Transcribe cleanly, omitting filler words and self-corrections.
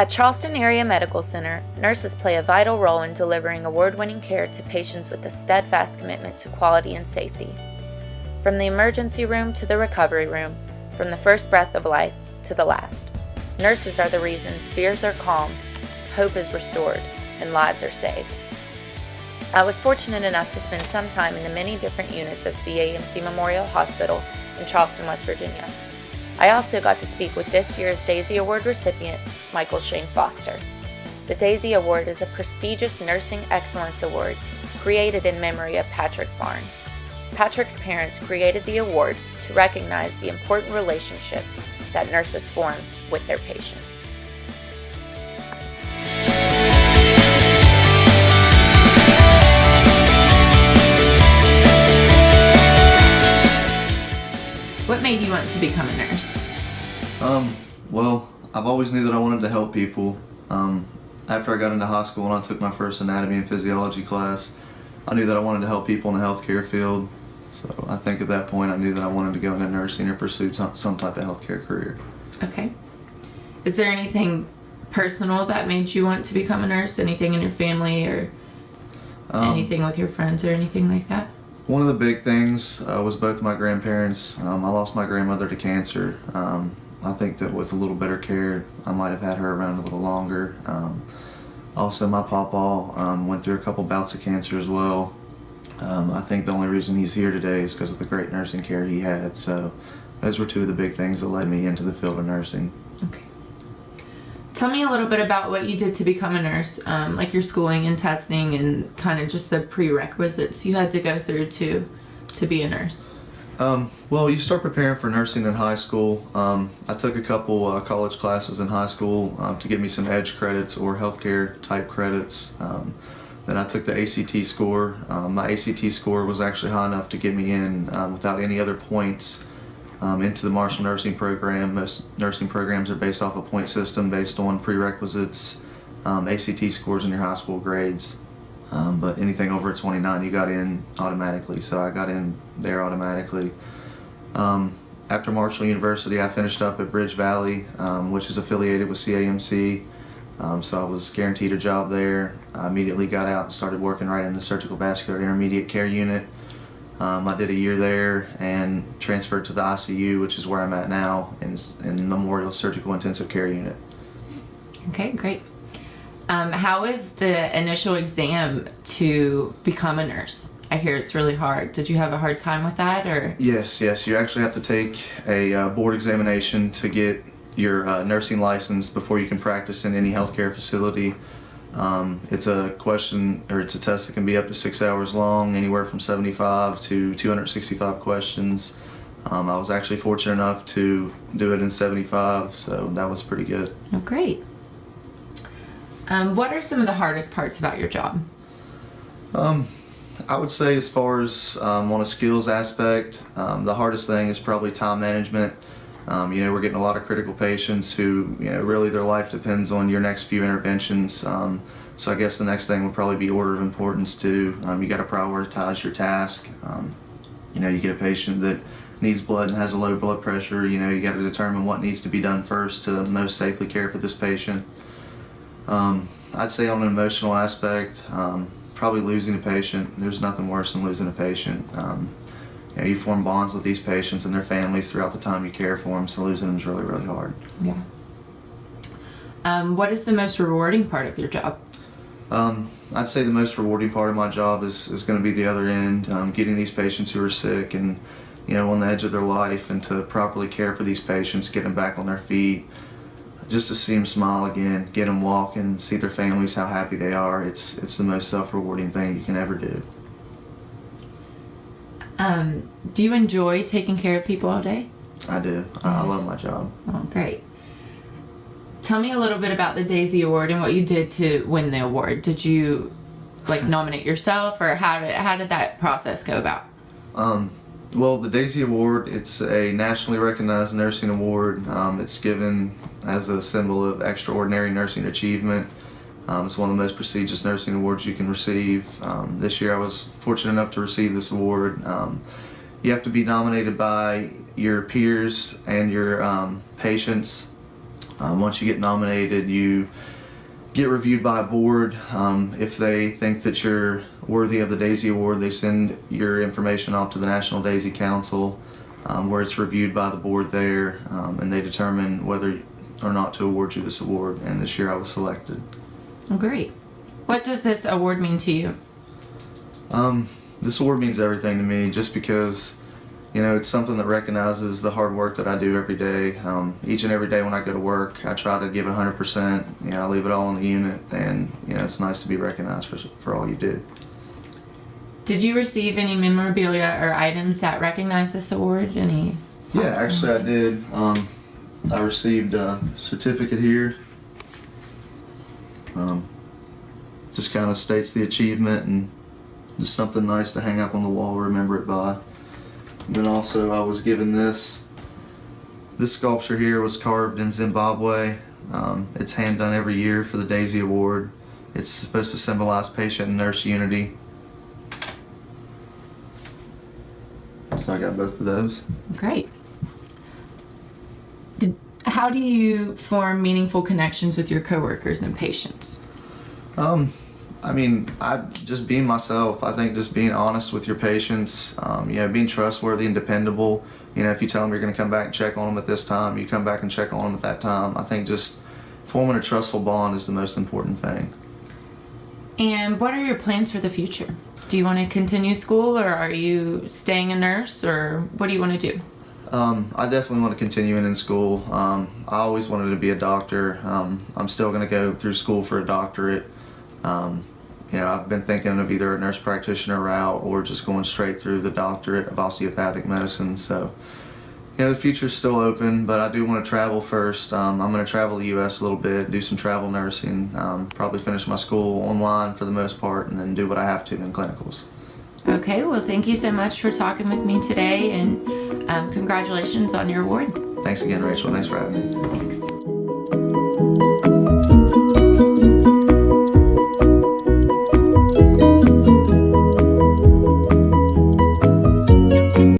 At Charleston Area Medical Center, nurses play a vital role in delivering award-winning care to patients with a steadfast commitment to quality and safety. From the emergency room to the recovery room, from the first breath of life to the last, nurses are the reasons fears are calmed, hope is restored, and lives are saved. I was fortunate enough to spend some time in the many different units of JMC Memorial Hospital in Charleston, West Virginia. I also got to speak with this year's Daisy Award recipient, Michael Shane Foster. The Daisy Award is a prestigious nursing excellence award created in memory of Patrick Barnes. Patrick's parents created the award to recognize the important relationships that nurses form with their patients. What made you want to become a nurse? Well, I've always knew that I wanted to help people. After I got into high school and I took my first anatomy and physiology class, I knew that I wanted to help people in the healthcare field. So I think at that point I knew that I wanted to go into nursing or pursue some type of healthcare career. Okay. Is there anything personal that made you want to become a nurse? Anything in your family or anything with your friends or anything like that? One of the big things was both my grandparents. I lost my grandmother to cancer. I think that with a little better care, I might have had her around a little longer. Also, my pawpaw went through a couple bouts of cancer as well. I think the only reason he's here today is because of the great nursing care he had. So those were two of the big things that led me into the field of nursing. Okay. Tell me a little bit about what you did to become a nurse, like your schooling and testing and kind of just the prerequisites you had to go through to be a nurse. Well, you start preparing for nursing in high school. I took a couple college classes in high school to give me some EDGE credits or healthcare type credits. Then I took the ACT score. My ACT score was actually high enough to get me in without any other points into the Marshall nursing program. Most nursing programs are based off a point system based on prerequisites, ACT scores in your high school grades. But anything over a 29 you got in automatically, so I got in there automatically. After Marshall University, I finished up at Bridge Valley, which is affiliated with CAMC, so I was guaranteed a job there. I immediately got out and started working right in the surgical vascular intermediate care unit. I did a year there and transferred to the ICU, which is where I'm at now, in Memorial Surgical Intensive Care Unit. Okay, great. How is the initial exam to become a nurse? I hear it's really hard. Did you have a hard time with that, or? Yes. You actually have to take a board examination to get your nursing license before you can practice in any healthcare facility. It's a question, or it's a test that can be up to 6 hours long, anywhere from 75 to 265 questions. I was actually fortunate enough to do it in 75, so that was pretty good. Oh, great. What are some of the hardest parts about your job? I would say as far as on a skills aspect, the hardest thing is probably time management. We're getting a lot of critical patients who, really their life depends on your next few interventions. So I guess the next thing would probably be order of importance too. You got to prioritize your task. You get a patient that needs blood and has a low blood pressure. You got to determine what needs to be done first to most safely care for this patient. I'd say on an emotional aspect, probably losing a patient. There's nothing worse than losing a patient. You form bonds with these patients and their families throughout the time you care for them, so losing them is really, really hard. Yeah. What is the most rewarding part of your job? I'd say the most rewarding part of my job is going to be the other end, getting these patients who are sick and on the edge of their life, and to properly care for these patients, get them back on their feet, just to see them smile again, get them walking, see their families, how happy they are. It's the most self-rewarding thing you can ever do. Do you enjoy taking care of people all day? I do. I love my job. Oh, great. Tell me a little bit about the Daisy Award and what you did to win the award. Did you nominate yourself, or how did that process go about? Well, the Daisy Award, it's a nationally recognized nursing award. It's given as a symbol of extraordinary nursing achievement. It's one of the most prestigious nursing awards you can receive. This year I was fortunate enough to receive this award. You have to be nominated by your peers and your patients. Once you get nominated, you get reviewed by a board. If they think that you're worthy of the Daisy Award, they send your information off to the National Daisy Council, where it's reviewed by the board there, and they determine whether or not to award you this award. And this year I was selected. Oh, great. What does this award mean to you? This award means everything to me, just because, you know, it's something that recognizes the hard work that I do every day. Each and every day when I go to work, I try to give it 100%. You know, I leave it all in the unit, and you know, it's nice to be recognized for all you do. Did you receive any memorabilia or items that recognize this award? Any? Yeah, actually I did. I received a certificate here. Just kind of states the achievement and just something nice to hang up on the wall, remember it by. And then also I was given this. This sculpture here was carved in Zimbabwe. It's hand done every year for the Daisy Award. It's supposed to symbolize patient and nurse unity. So I got both of those. Great. How do you form meaningful connections with your coworkers and patients? I mean, just being myself. I think just being honest with your patients, you know, being trustworthy and dependable. You know, if you tell them you're going to come back and check on them at this time, you come back and check on them at that time. I think just forming a trustful bond is the most important thing. And what are your plans for the future? Do you want to continue school, or are you staying a nurse, or what do you want to do? I definitely want to continue in school. I always wanted to be a doctor. I'm still going to go through school for a doctorate. You know, I've been thinking of either a nurse practitioner route or just going straight through the doctorate of osteopathic medicine. So, you know, the future's still open, but I do want to travel first. I'm going to travel the U.S. a little bit, do some travel nursing, probably finish my school online for the most part, and then do what I have to in clinicals. Okay, well, thank you so much for talking with me today, and congratulations on your award. Thanks again, Rachel. Thanks for having me. Thanks.